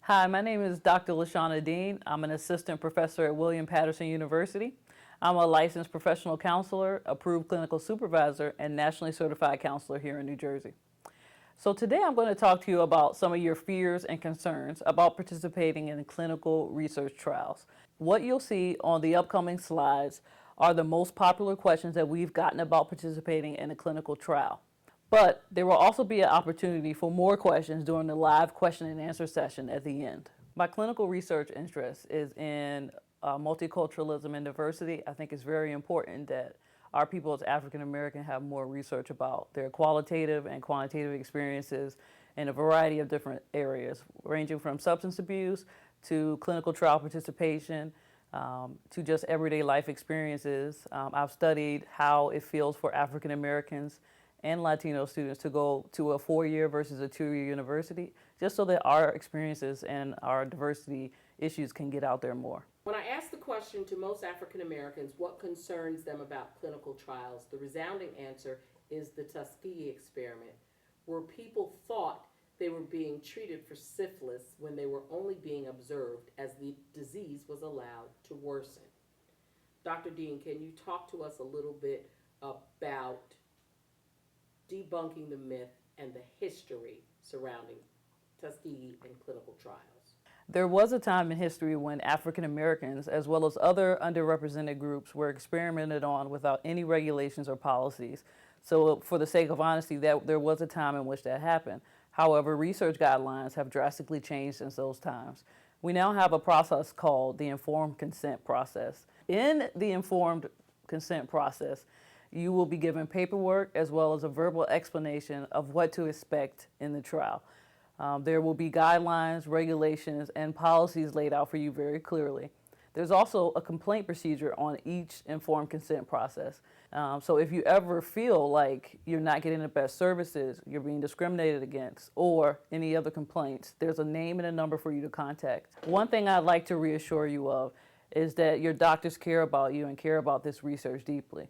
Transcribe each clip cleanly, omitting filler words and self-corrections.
Hi, my name is Dr. LaShawna Dean. I'm an assistant professor at William Patterson University. I'm a licensed professional counselor, approved clinical supervisor, and nationally certified counselor here in New Jersey. So today I'm going to talk to you about some of your fears and concerns about participating in clinical research trials. What you'll see on the upcoming slides are the most popular questions that we've gotten about participating in a clinical trial. But there will also be an opportunity for more questions during the live question and answer session at the end. My clinical research interest is in multiculturalism and diversity. I think it's very important that our people as African American have more research about their qualitative and quantitative experiences in a variety of different areas, ranging from substance abuse to clinical trial participation, to just everyday life experiences. I've studied how it feels for African Americans and Latino students to go to a 4-year versus a 2-year university, just so that our experiences and our diversity issues can get out there more. When I asked the question to most African Americans what concerns them about clinical trials, the resounding answer is the Tuskegee experiment, where people thought they were being treated for syphilis when they were only being observed as the disease was allowed to worsen. Dr. Dean, can you talk to us a little bit about debunking the myth and the history surrounding Tuskegee and clinical trials? There was a time in history when African Americans, as well as other underrepresented groups, were experimented on without any regulations or policies. So for the sake of honesty, there was a time in which that happened. However, research guidelines have drastically changed since those times. We now have a process called the informed consent process. In the informed consent process, you will be given paperwork as well as a verbal explanation of what to expect in the trial. There will be guidelines, regulations, and policies laid out for you very clearly. There's also a complaint procedure on each informed consent process. So if you ever feel like you're not getting the best services, you're being discriminated against, or any other complaints, there's a name and a number for you to contact. One thing I'd like to reassure you of is that your doctors care about you and care about this research deeply,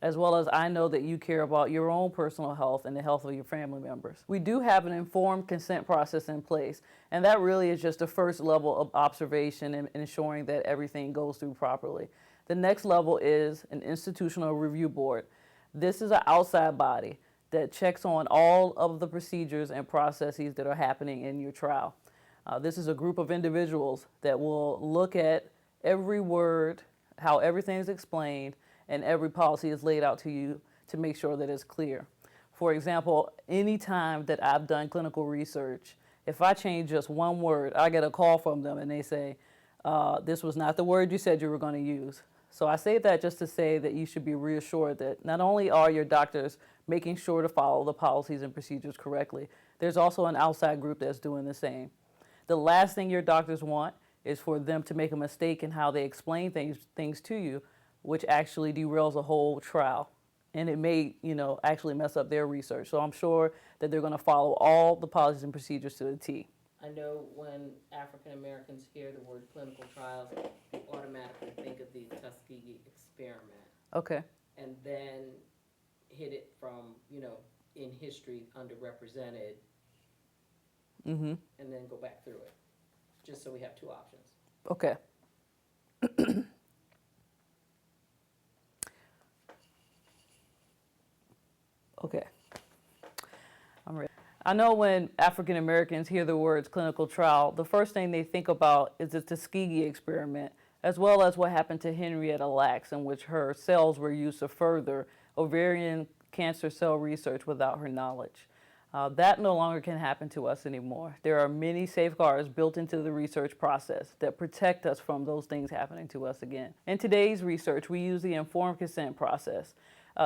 as well as I know that you care about your own personal health and the health of your family members. We do have an informed consent process in place, and that really is just the first level of observation and ensuring that everything goes through properly. The next level is an institutional review board. This is an outside body that checks on all of the procedures and processes that are happening in your trial. This is a group of individuals that will look at every word, how everything is explained, and every policy is laid out to you to make sure that it's clear. For example, any time that I've done clinical research, if I change just one word, I get a call from them and they say, this was not the word you said you were going to use. So I say that just to say that you should be reassured that not only are your doctors making sure to follow the policies and procedures correctly, there's also an outside group that's doing the same. The last thing your doctors want is for them to make a mistake in how they explain things to you, which actually derails a whole trial. And it may, actually mess up their research. So I'm sure that they're going to follow all the policies and procedures to the T. I know when African Americans hear the word clinical trials, they automatically think of the Tuskegee experiment. Okay. And then hit it from, in history, underrepresented, Mm-hmm. and then go back through it, just so we have two options. Okay. Okay. I'm ready. I know when African Americans hear the words clinical trial, the first thing they think about is the Tuskegee experiment, as well as what happened to Henrietta Lacks, in which her cells were used to further ovarian cancer cell research without her knowledge. That no longer can happen to us anymore. There are many safeguards built into the research process that protect us from those things happening to us again. In today's research, we use the informed consent process.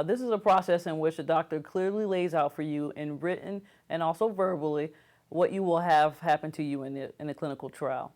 This is a process in which the doctor clearly lays out for you in written and also verbally what you will have happen to you in a clinical trial.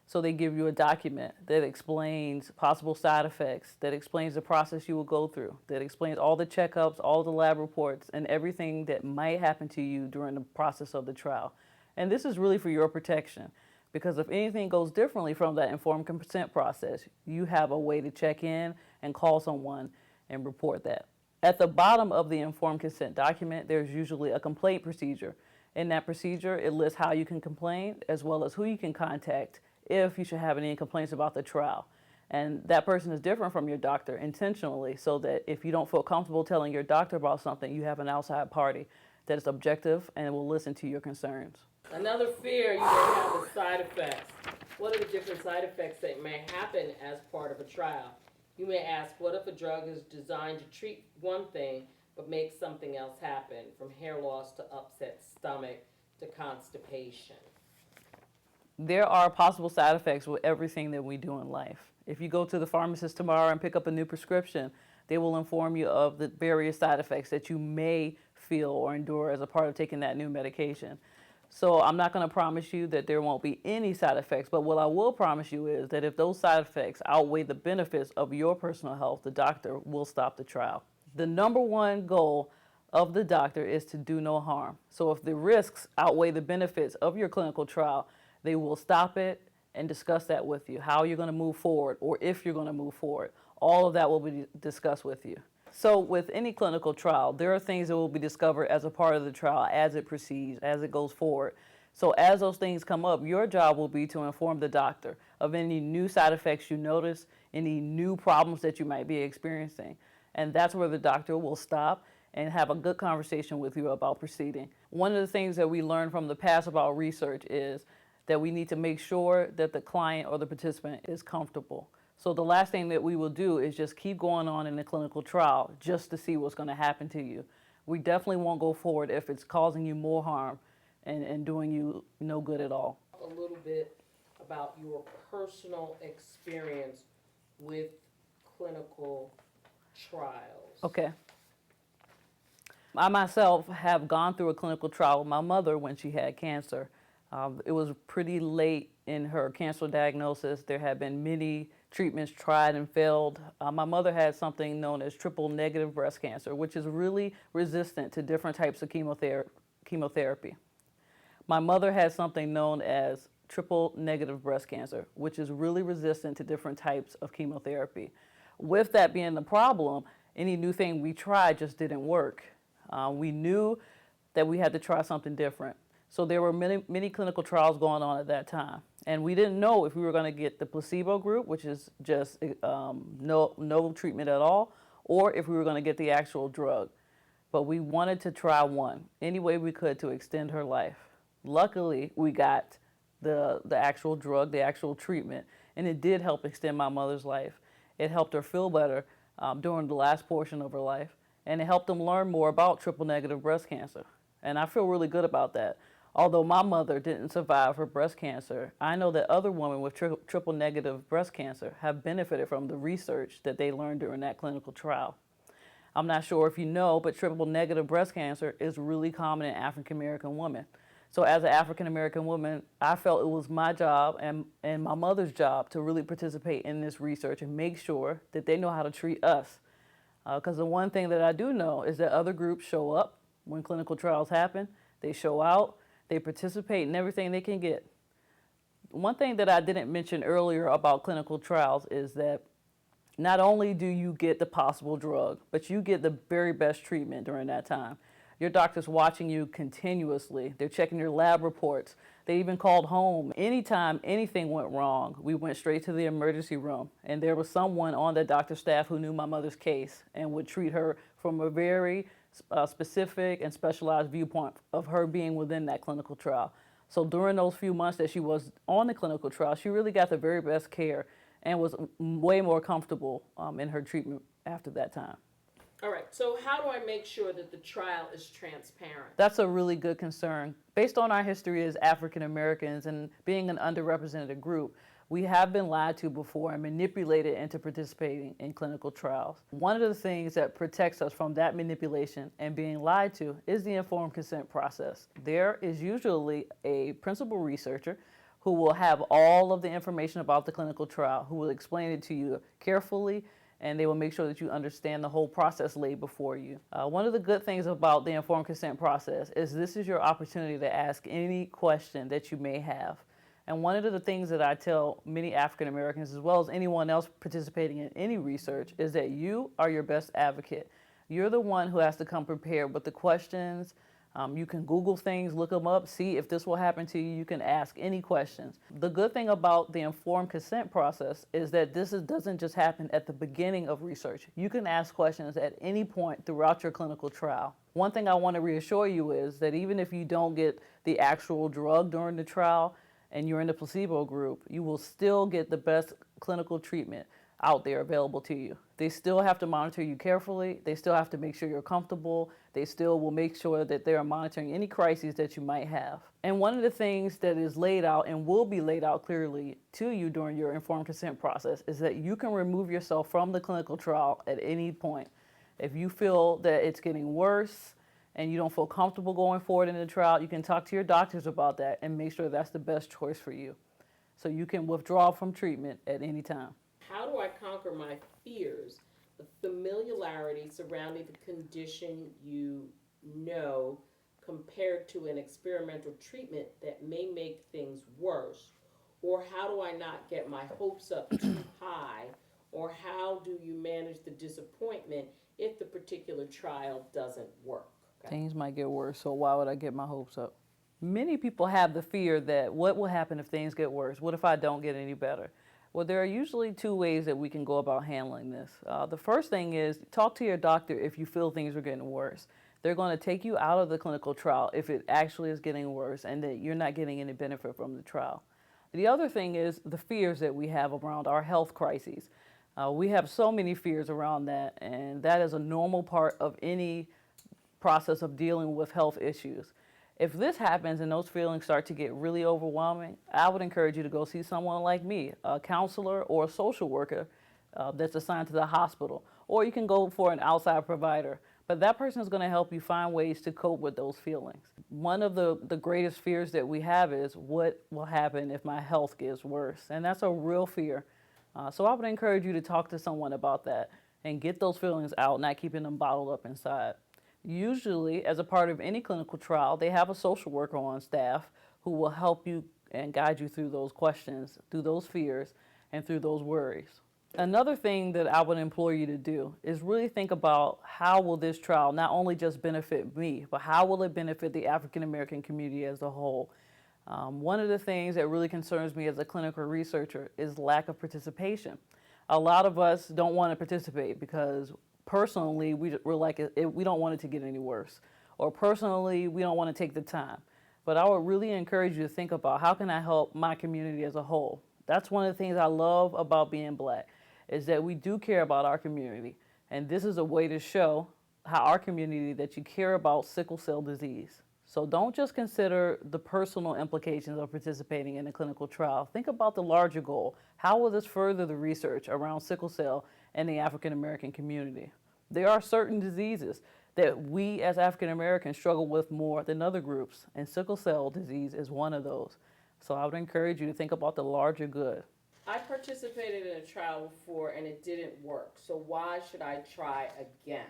So they give you a document that explains possible side effects, that explains the process you will go through, that explains all the checkups, all the lab reports, and everything that might happen to you during the process of the trial. And this is really for your protection, because if anything goes differently from that informed consent process, you have a way to check in and call someone and report that. At the bottom of the informed consent document, there's usually a complaint procedure. In that procedure, it lists how you can complain as well as who you can contact if you should have any complaints about the trial. And that person is different from your doctor intentionally, so that if you don't feel comfortable telling your doctor about something, you have an outside party that is objective and will listen to your concerns. Another fear you may have is side effects. What are the different side effects that may happen as part of a trial? You may ask, what if a drug is designed to treat one thing but makes something else happen, from hair loss to upset stomach to constipation? There are possible side effects with everything that we do in life. If you go to the pharmacist tomorrow and pick up a new prescription, they will inform you of the various side effects that you may feel or endure as a part of taking that new medication. So I'm not going to promise you that there won't be any side effects, but what I will promise you is that if those side effects outweigh the benefits of your personal health, the doctor will stop the trial. The number one goal of the doctor is to do no harm. So if the risks outweigh the benefits of your clinical trial, they will stop it and discuss that with you, how you're going to move forward or if you're going to move forward. All of that will be discussed with you. So with any clinical trial, there are things that will be discovered as a part of the trial as it proceeds, as it goes forward. So as those things come up, your job will be to inform the doctor of any new side effects you notice, any new problems that you might be experiencing. And that's where the doctor will stop and have a good conversation with you about proceeding. One of the things that we learned from the past about research is that we need to make sure that the client or the participant is comfortable. So the last thing that we will do is just keep going on in the clinical trial just to see what's going to happen to you. We definitely won't go forward if it's causing you more harm and doing you no good at all. A little bit about your personal experience with clinical trials. Okay. I myself have gone through a clinical trial with my mother when she had cancer. It was pretty late in her cancer diagnosis. There had been many treatments tried and failed. My mother had something known as triple negative breast cancer, which is really resistant to different types of chemotherapy. My mother had something known as triple negative breast cancer, which is really resistant to different types of chemotherapy. With that being the problem, any new thing we tried just didn't work. We knew that we had to try something different. So there were many clinical trials going on at that time. And we didn't know if we were going to get the placebo group, which is just no treatment at all, or if we were going to get the actual drug. But we wanted to try one, any way we could to extend her life. Luckily, we got the actual drug, the actual treatment, and it did help extend my mother's life. It helped her feel better during the last portion of her life, and it helped them learn more about triple negative breast cancer. And I feel really good about that. Although my mother didn't survive her breast cancer, I know that other women with triple negative breast cancer have benefited from the research that they learned during that clinical trial. I'm not sure if you know, but triple negative breast cancer is really common in African American women. So as an African American woman, I felt it was my job and my mother's job to really participate in this research and make sure that they know how to treat us. Because the one thing that I do know is that other groups show up when clinical trials happen. They show out. They participate in everything they can get. One thing that I didn't mention earlier about clinical trials is that not only do you get the possible drug, but you get the very best treatment during that time. Your doctor's watching you continuously. They're checking your lab reports. They even called home. Anytime anything went wrong, we went straight to the emergency room. And there was someone on the doctor's staff who knew my mother's case and would treat her from a very specific and specialized viewpoint of her being within that clinical trial. So during those few months that she was on the clinical trial, she really got the very best care and was way more comfortable in her treatment after that time. All right, so how do I make sure that the trial is transparent? That's a really good concern. Based on our history as African Americans and being an underrepresented group, we have been lied to before and manipulated into participating in clinical trials. One of the things that protects us from that manipulation and being lied to is the informed consent process. There is usually a principal researcher who will have all of the information about the clinical trial, who will explain it to you carefully, and they will make sure that you understand the whole process laid before you. One of the good things about the informed consent process is this is your opportunity to ask any question that you may have. And one of the things that I tell many African Americans, as well as anyone else participating in any research, is that you are your best advocate. You're the one who has to come prepared with the questions, You can Google things, look them up, see if this will happen to you. You can ask any questions. The good thing about the informed consent process is that doesn't just happen at the beginning of research. You can ask questions at any point throughout your clinical trial. One thing I want to reassure you is that even if you don't get the actual drug during the trial and you're in the placebo group, you will still get the best clinical treatment out there available to you. They still have to monitor you carefully. They still have to make sure you're comfortable. They still will make sure that they are monitoring any crises that you might have. And one of the things that is laid out and will be laid out clearly to you during your informed consent process is that you can remove yourself from the clinical trial at any point. If you feel that it's getting worse and you don't feel comfortable going forward in the trial, you can talk to your doctors about that and make sure that's the best choice for you. So you can withdraw from treatment at any time. How do I conquer my fears, the familiarity surrounding the condition you know compared to an experimental treatment that may make things worse? Or how do I not get my hopes up too high? Or how do you manage the disappointment if the particular trial doesn't work? Okay. Things might get worse, so why would I get my hopes up? Many people have the fear that what will happen if things get worse? What if I don't get any better? Well, there are usually two ways that we can go about handling this. The first thing is talk to your doctor if you feel things are getting worse. They're going to take you out of the clinical trial if it actually is getting worse and that you're not getting any benefit from the trial. The other thing is the fears that we have around our health crises. We have so many fears around that, and that is a normal part of any process of dealing with health issues. If this happens and those feelings start to get really overwhelming, I would encourage you to go see someone like me, a counselor or a social worker that's assigned to the hospital. Or you can go for an outside provider. But that person is going to help you find ways to cope with those feelings. One of the greatest fears that we have is what will happen if my health gets worse. And that's a real fear. So I would encourage you to talk to someone about that and get those feelings out, not keeping them bottled up inside. Usually, as a part of any clinical trial, they have a social worker on staff who will help you and guide you through those questions, through those fears, and through those worries. Another thing that I would implore you to do is really think about how will this trial not only just benefit me, but how will it benefit the African American community as a whole? One of the things that really concerns me as a clinical researcher is lack of participation. A lot of us don't want to participate because personally, we're like, we don't want it to get any worse. Or personally, we don't want to take the time. But I would really encourage you to think about how can I help my community as a whole? That's one of the things I love about being Black, is that we do care about our community. And this is a way to show how our community that you care about sickle cell disease. So don't just consider the personal implications of participating in a clinical trial. Think about the larger goal. How will this further the research around sickle cell and the African American community? There are certain diseases that we as African Americans struggle with more than other groups, and sickle cell disease is one of those. So I would encourage you to think about the larger good. I participated in a trial before and it didn't work, so why should I try again?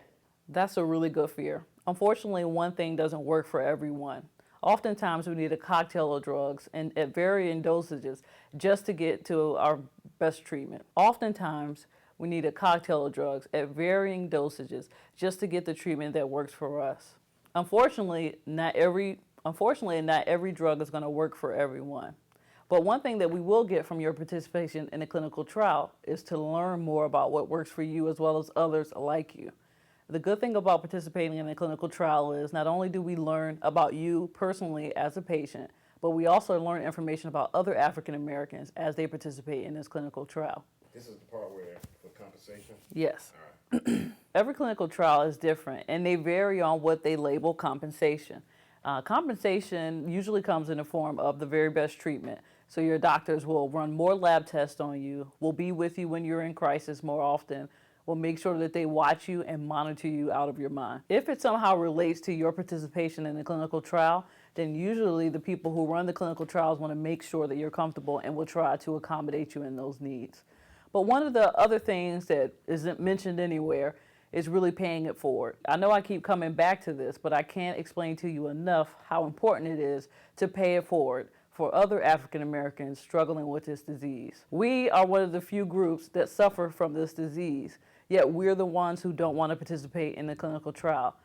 That's a really good fear. Unfortunately, one thing doesn't work for everyone. Oftentimes, we need a cocktail of drugs and at varying dosages just to get to our best treatment. Oftentimes, we need a cocktail of drugs at varying dosages just to get the treatment that works for us. Unfortunately, not every drug is going to work for everyone. But one thing that we will get from your participation in a clinical trial is to learn more about what works for you as well as others like you. The good thing about participating in a clinical trial is not only do we learn about you personally as a patient, but we also learn information about other African Americans as they participate in this clinical trial. This is the part where for compensation? Yes. All right. Every clinical trial is different, and they vary on what they label compensation. Compensation usually comes in the form of the very best treatment. So your doctors will run more lab tests on you, will be with you when you're in crisis more often, will make sure that they watch you and monitor you out of your mind. If it somehow relates to your participation in the clinical trial, then usually the people who run the clinical trials want to make sure that you're comfortable and will try to accommodate you in those needs. But one of the other things that isn't mentioned anywhere is really paying it forward. I know I keep coming back to this, but I can't explain to you enough how important it is to pay it forward for other African Americans struggling with this disease. We are one of the few groups that suffer from this disease, yet we're the ones who don't want to participate in the clinical trial.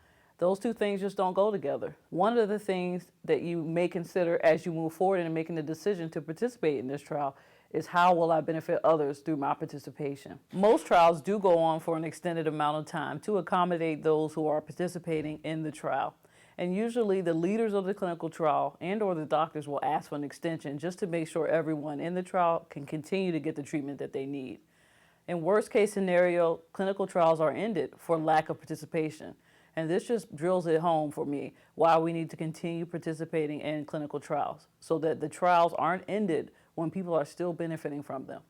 Those two things just don't go together. One of the things that you may consider as you move forward in making the decision to participate in this trial is how will I benefit others through my participation. Most trials do go on for an extended amount of time to accommodate those who are participating in the trial. And usually the leaders of the clinical trial and or the doctors will ask for an extension just to make sure everyone in the trial can continue to get the treatment that they need. In worst case scenario, clinical trials are ended for lack of participation. And this just drills it home for me why we need to continue participating in clinical trials so that the trials aren't ended when people are still benefiting from them.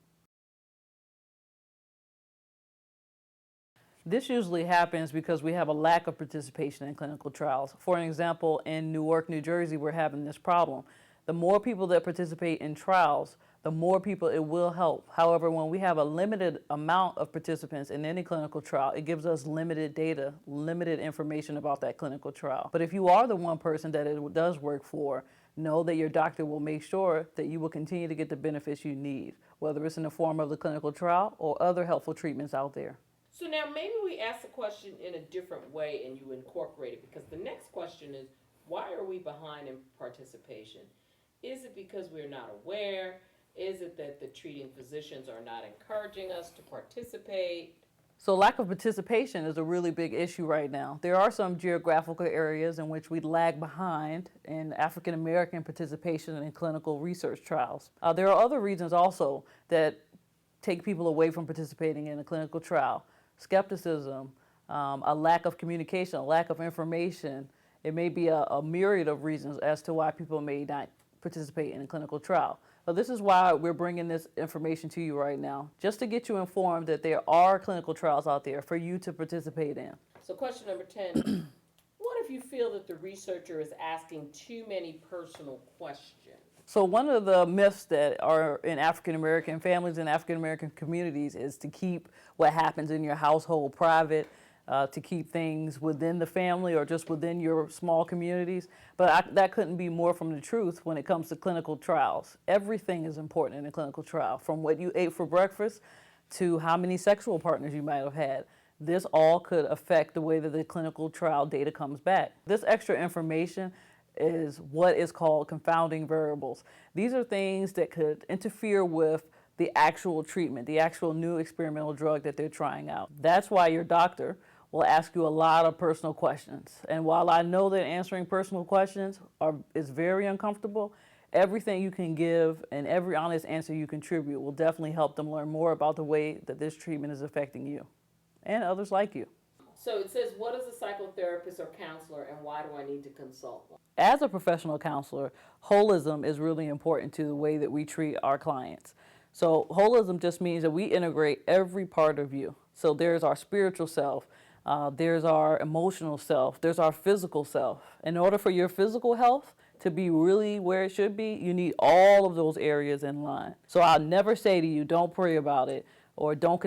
This usually happens because we have a lack of participation in clinical trials. For an example, in Newark, New Jersey, we're having this problem. The more people that participate in trials, the more people it will help. However, when we have a limited amount of participants in any clinical trial, it gives us limited data, limited information about that clinical trial. But if you are the one person that it does work for, know that your doctor will make sure that you will continue to get the benefits you need, whether it's in the form of the clinical trial or other helpful treatments out there. So now maybe we ask the question in a different way and you incorporate it, because the next question is, why are we behind in participation? Is it because we're not aware? Is it that the treating physicians are not encouraging us to participate? So lack of participation is a really big issue right now. There are some geographical areas in which we lag behind in African American participation in clinical research trials. There are other reasons also that take people away from participating in a clinical trial. Skepticism, a lack of communication, a lack of information. It may be a myriad of reasons as to why people may not participate in a clinical trial. But this is why we're bringing this information to you right now, just to get you informed that there are clinical trials out there for you to participate in. So question number 10, what if you feel that the researcher is asking too many personal questions? So one of the myths that are in African American families and African American communities is to keep what happens in your household private, to keep things within the family or just within your small communities. But that couldn't be more from the truth when it comes to clinical trials. Everything is important in a clinical trial, from what you ate for breakfast to how many sexual partners you might have had. This all could affect the way that the clinical trial data comes back. This extra information is what is called confounding variables. These are things that could interfere with the actual treatment, the actual new experimental drug that they're trying out. That's why your doctor will ask you a lot of personal questions. And while I know that answering personal questions is very uncomfortable, everything you can give and every honest answer you contribute will definitely help them learn more about the way that this treatment is affecting you and others like you. So it says, what is a psychotherapist or counselor and why do I need to consult one? As a professional counselor, holism is really important to the way that we treat our clients. So holism just means that we integrate every part of you. So there's our spiritual self, there's our emotional self, there's our physical self. In order for your physical health to be really where it should be, you need all of those areas in line. So I'll never say to you, don't pray about it, or don't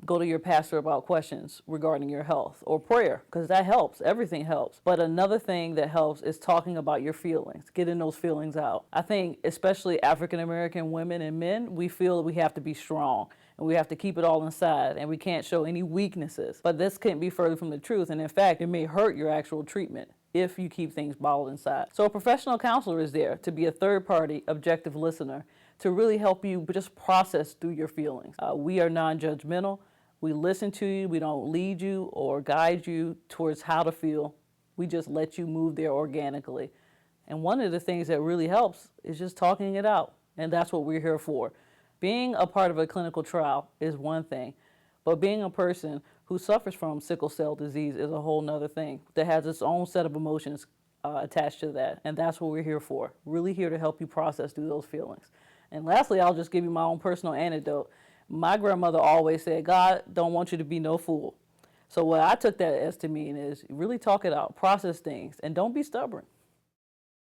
go to your pastor about questions regarding your health, or prayer, because that helps. Everything helps. But another thing that helps is talking about your feelings, getting those feelings out. I think especially African American women and men, we feel that we have to be strong and we have to keep it all inside and we can't show any weaknesses. But this can't be further from the truth. And in fact, it may hurt your actual treatment if you keep things bottled inside. So a professional counselor is there to be a third-party, objective listener to really help you just process through your feelings. We are non-judgmental. We listen to you. We don't lead you or guide you towards how to feel. We just let you move there organically. And one of the things that really helps is just talking it out. And that's what we're here for. Being a part of a clinical trial is one thing, but being a person who suffers from sickle cell disease is a whole nother thing that has its own set of emotions attached to that. And that's what we're here for. Really here to help you process through those feelings. And lastly, I'll just give you my own personal anecdote. My grandmother always said, God don't want you to be no fool. So what I took that as to mean is really talk it out, process things, and don't be stubborn.